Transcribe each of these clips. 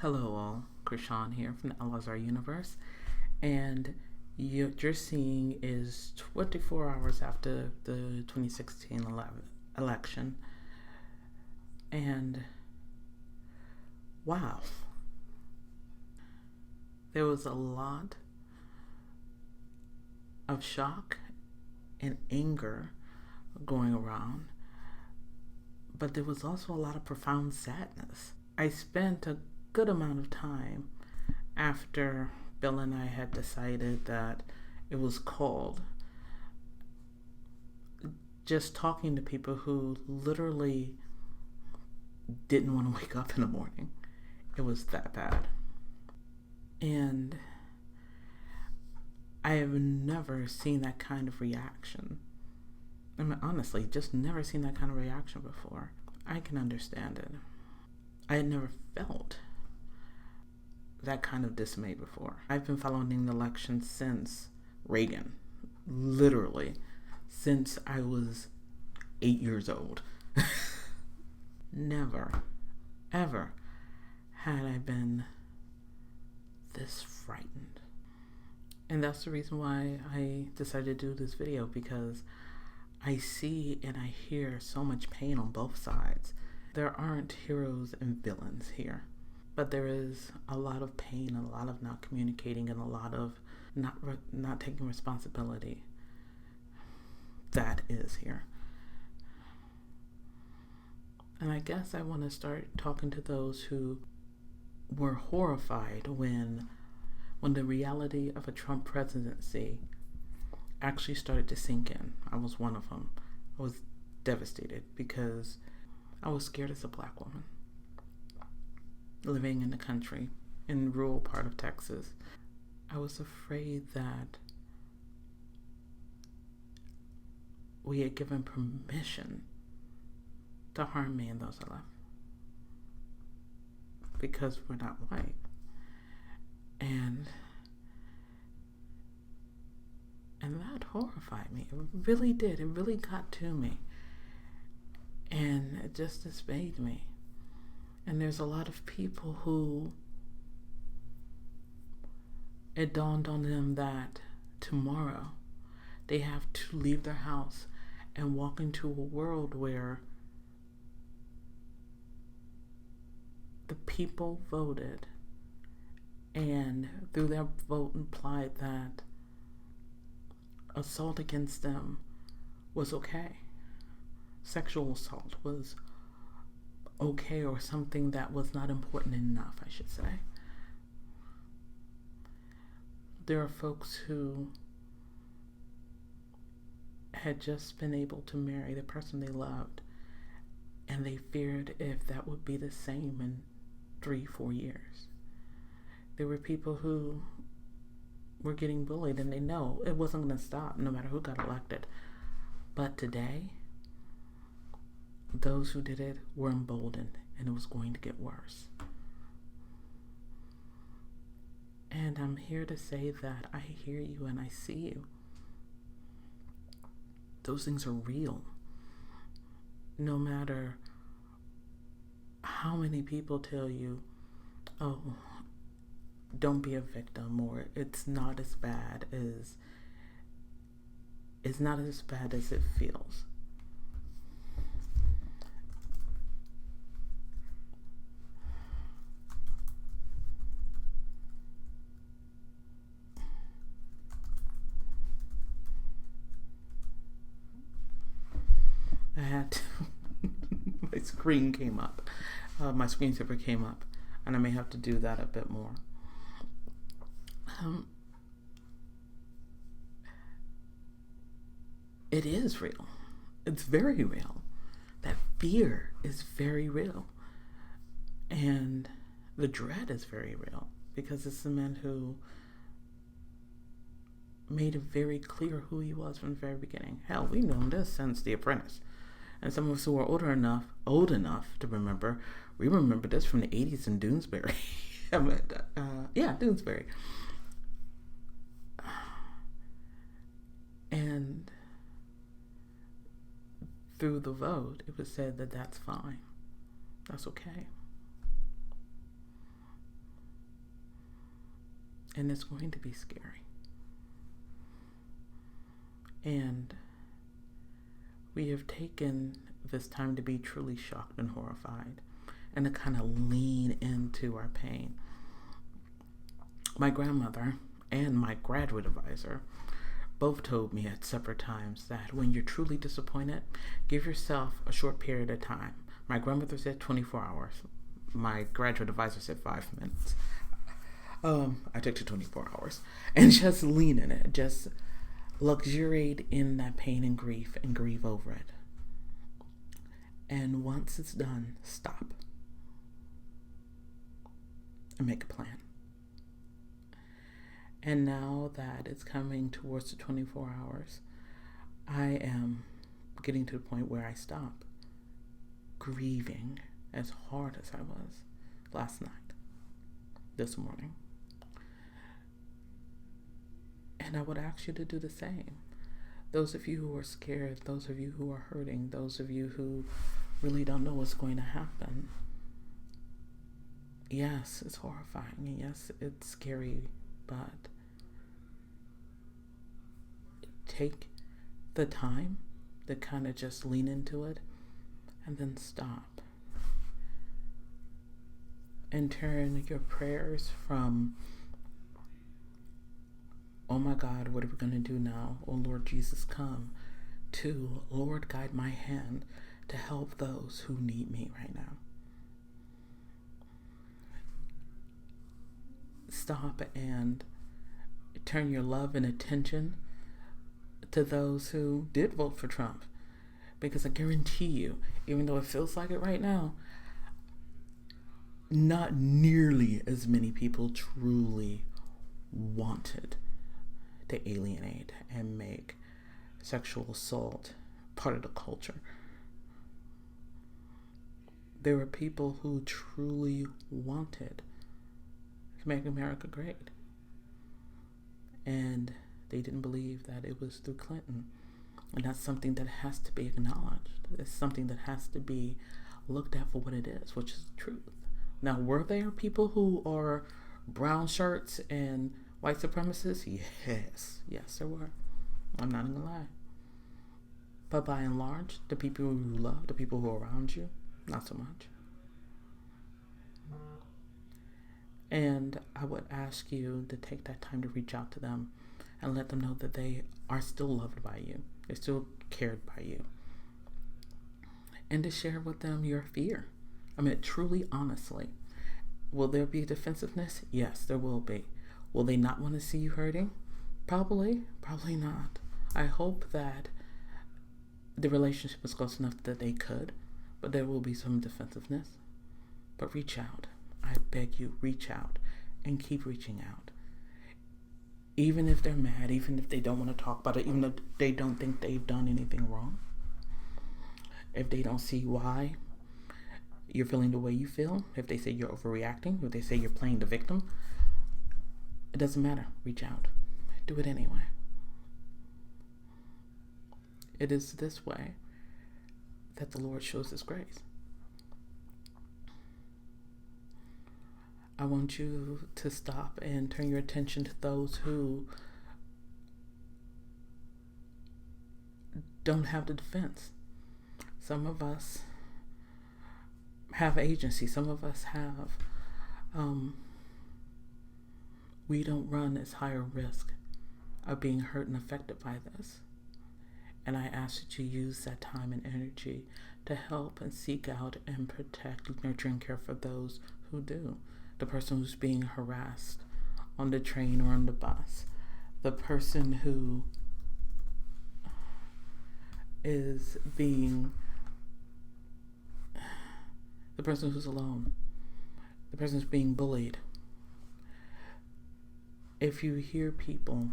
Hello all, Krishan here from the Al-Azhar Universe, and you're seeing is 24 hours after the 2016 election, and wow, there was a lot of shock and anger going around, but there was also a lot of profound sadness. I spent a good amount of time after Bill and I had decided that it was called, just talking to people who literally didn't want to wake up in the morning. It was that bad. And I have never seen that kind of reaction. I mean, honestly, just never seen that kind of reaction before. I can understand it. I had never felt that kind of dismay before. I've been following the election since Reagan, literally since I was 8 years old. Never, ever had I been this frightened. And that's the reason why I decided to do this video, because I see and I hear so much pain on both sides. There aren't heroes and villains here, but there is a lot of pain, a lot of not communicating, and a lot of not taking responsibility. That is here. And I guess I want to start talking to those who were horrified when the reality of a Trump presidency actually started to sink in. I was one of them. I was devastated because I was scared as a black woman living in the country, in the rural part of Texas. I was afraid that we had given permission to harm me and those I love because we're not white. And that horrified me. It really did. It really got to me. And it just dismayed me. And there's a lot of people who it dawned on them that tomorrow they have to leave their house and walk into a world where the people voted, and through their vote implied that assault against them was okay. Sexual assault was okay, or something that was not important enough, I should say. There are folks who had just been able to marry the person they loved, and they feared if that would be the same in 3-4 years. There were people who were getting bullied, and they know it wasn't going to stop no matter who got elected. But today, those who did it were emboldened, and it was going to get worse. And I'm here to say that I hear you and I see you. Those things are real. No matter how many people tell you, oh, don't be a victim, or it's not as bad as it feels. I had to my screen came up. My screensaver came up, and I may have to do that a bit more. It is real. It's very real. That fear is very real. And the dread is very real, because it's the man who made it very clear who he was from the very beginning. Hell, we known this since The Apprentice. And some of us who are old enough to remember, we remember this from the 80s in Doonesbury. Doonesbury. And through the vote, it was said that that's fine. That's okay. And it's going to be scary. And we have taken this time to be truly shocked and horrified and to kind of lean into our pain. My grandmother and my graduate advisor both told me at separate times that when you're truly disappointed, give yourself a short period of time. My grandmother said 24 hours. My graduate advisor said 5 minutes. I took to 24 hours. And just lean in it. Just luxuriate in that pain and grieve over it. And once it's done, stop. And make a plan. And now that it's coming towards the 24 hours, I am getting to the point where I stop grieving as hard as I was last night, this morning. And I would ask you to do the same. Those of you who are scared, those of you who are hurting, those of you who really don't know what's going to happen. Yes, it's horrifying. And yes, it's scary, but take the time to kind of just lean into it and then stop. And turn your prayers from, oh my God, what are we going to do now? Oh Lord Jesus, come, to Lord, guide my hand to help those who need me right now. Stop and turn your love and attention to those who did vote for Trump. Because I guarantee you, even though it feels like it right now, not nearly as many people truly wanted to alienate and make sexual assault part of the culture. There were people who truly wanted to make America great. And they didn't believe that it was through Clinton. And that's something that has to be acknowledged. It's something that has to be looked at for what it is, which is the truth. Now, were there people who are brown shirts and white supremacists? Yes, there were. I'm not gonna lie. But by and large, the people you love, the people who are around you, not so much. And I would ask you to take that time to reach out to them and let them know that they are still loved by you. They're still cared by you. And to share with them your fear. I mean, truly, honestly. Will there be defensiveness? Yes, there will be. Will they not want to see you hurting? Probably not. I hope that the relationship is close enough that they could, but there will be some defensiveness. But reach out. I beg you, reach out and keep reaching out. Even if they're mad, even if they don't want to talk about it, even if they don't think they've done anything wrong, if they don't see why you're feeling the way you feel, if they say you're overreacting, if they say you're playing the victim, it doesn't matter. Reach out. Do it anyway. It is this way that the Lord shows His grace. I want you to stop and turn your attention to those who don't have the defense. Some of us have agency. Some of us have, we don't run as high a risk of being hurt and affected by this. And I ask that you use that time and energy to help and seek out and protect, nurture, and care for those who do. The person who's being harassed on the train or on the bus. The person who is being, the person who's alone. The person who's being bullied. If you hear people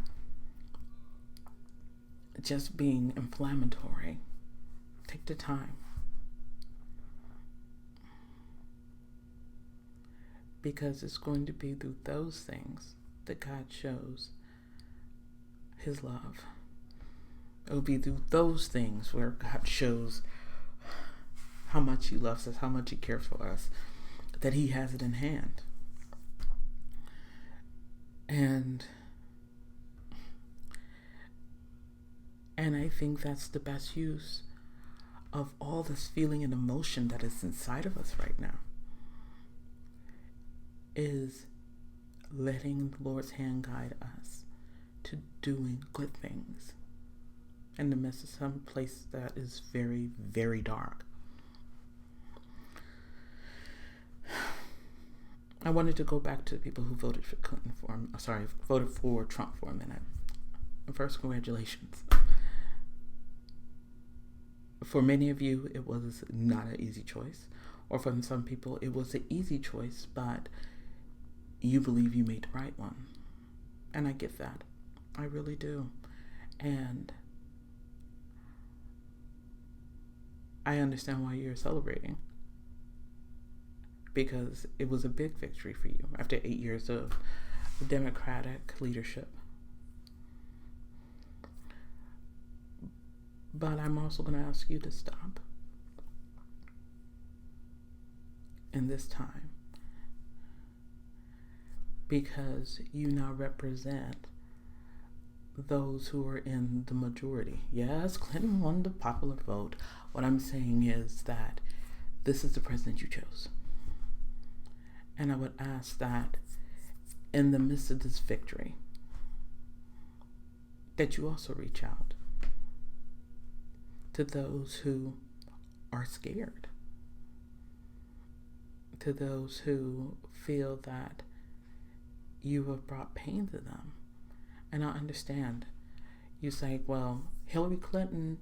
just being inflammatory, take the time. Because it's going to be through those things that God shows His love. It will be through those things where God shows how much He loves us, how much He cares for us, that He has it in hand. And I think that's the best use of all this feeling and emotion that is inside of us right now, is letting the Lord's hand guide us to doing good things in the midst of some place that is very, very dark. I wanted to go back to the people who voted for voted for Trump for a minute. First, congratulations. For many of you, it was not an easy choice. Or for some people, it was an easy choice, but you believe you made the right one. And I get that. I really do. And I understand why you're celebrating, because it was a big victory for you after 8 years of Democratic leadership. But I'm also going to ask you to stop in this time, because you now represent those who are in the majority. Yes, Clinton won the popular vote. What I'm saying is that this is the president you chose. And I would ask that in the midst of this victory, that you also reach out to those who are scared, to those who feel that you have brought pain to them. And I understand. You say, well, Hillary Clinton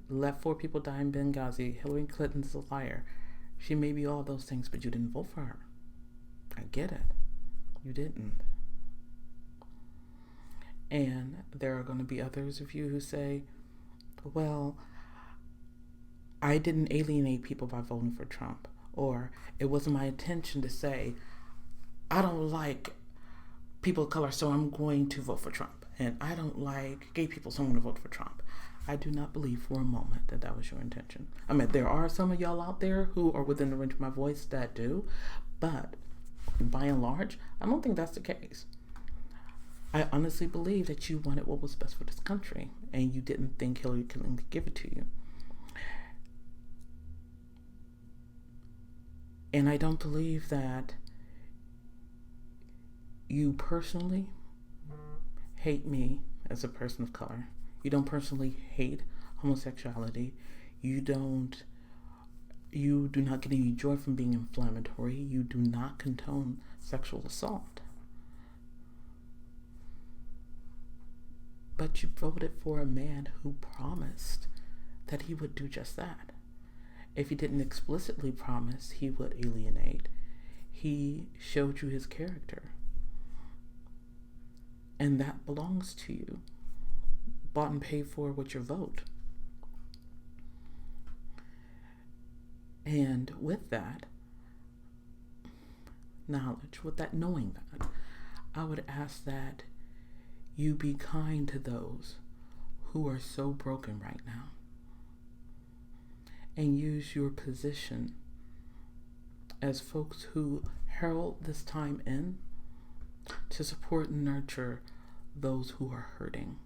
let 4 people die in Benghazi. Hillary Clinton's a liar. She may be all those things, but you didn't vote for her. I get it. You didn't. And there are going to be others of you who say, well, I didn't alienate people by voting for Trump. Or it wasn't my intention to say, I don't like people of color, so I'm going to vote for Trump. And I don't like gay people, so I'm going to vote for Trump. I do not believe for a moment that that was your intention. I mean, there are some of y'all out there who are within the range of my voice that do, but by and large, I don't think that's the case. I honestly believe that you wanted what was best for this country, and you didn't think Hillary Clinton could give it to you. And I don't believe that you personally hate me as a person of color. You don't personally hate homosexuality. You do not get any joy from being inflammatory. You do not condone sexual assault. But you voted for a man who promised that he would do just that. If he didn't explicitly promise he would alienate, he showed you his character. And that belongs to you. Bought and paid for with your vote. And with that knowledge, with that knowing that, I would ask that you be kind to those who are so broken right now. And use your position as folks who herald this time in to support and nurture those who are hurting,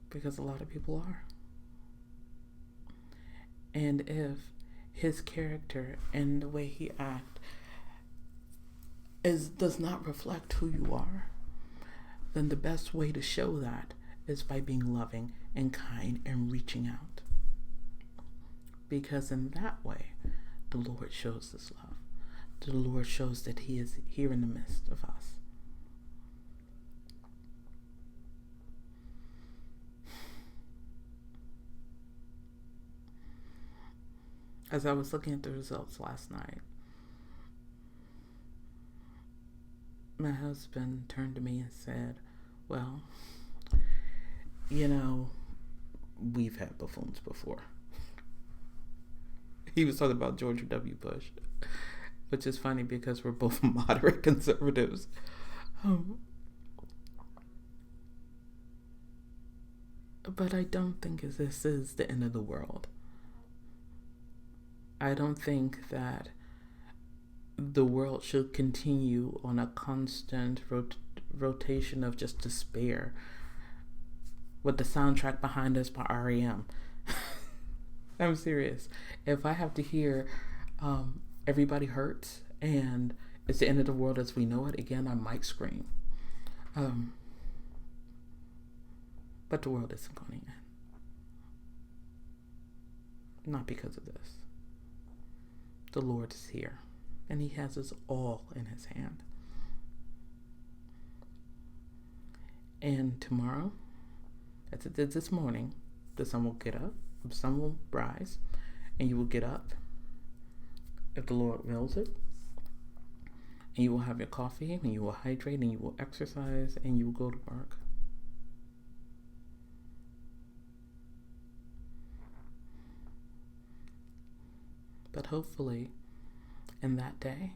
because a lot of people are. And if his character and the way he acts does not reflect who you are, then the best way to show that is by being loving and kind and reaching out. Because in that way, the Lord shows this love. The Lord shows that he is here in the midst of us. As I was looking at the results last night, my husband turned to me and said, well, we've had buffoons before. He was talking about George W. Bush, which is funny because we're both moderate conservatives. But I don't think this is the end of the world. I don't think that the world should continue on a constant rotation of just despair with the soundtrack behind us by REM. I'm serious. If I have to hear Everybody Hurts and It's the End of the World as We Know It again, I might scream. But the world isn't going to end. Not because of this. The Lord is here, and He has us all in His hand. And tomorrow, as it did this morning, the sun will get up, the sun will rise, and you will get up, if the Lord wills it, and you will have your coffee, and you will hydrate, and you will exercise, and you will go to work. But hopefully, in that day,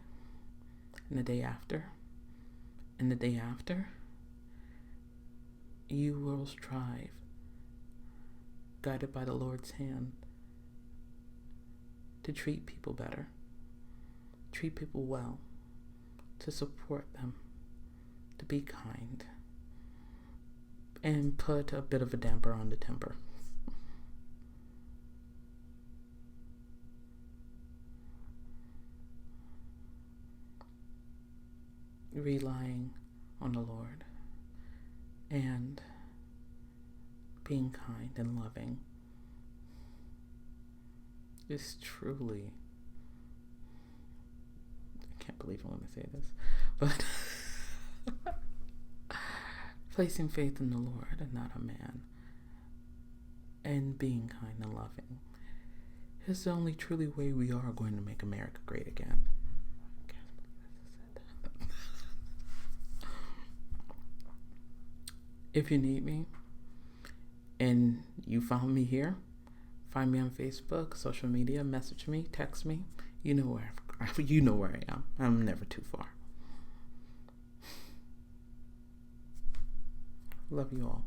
and the day after, and the day after, you will strive, guided by the Lord's hand, to treat people better, treat people well, to support them, to be kind, and put a bit of a damper on the temper. Relying on the Lord and being kind and loving is truly, I can't believe I'm going to say this, but placing faith in the Lord and not a man, and being kind and loving is the only truly way we are going to make America great again. If you need me and you found me here, find me on Facebook, social media, message me, text me. You know where I am. I'm never too far. Love you all.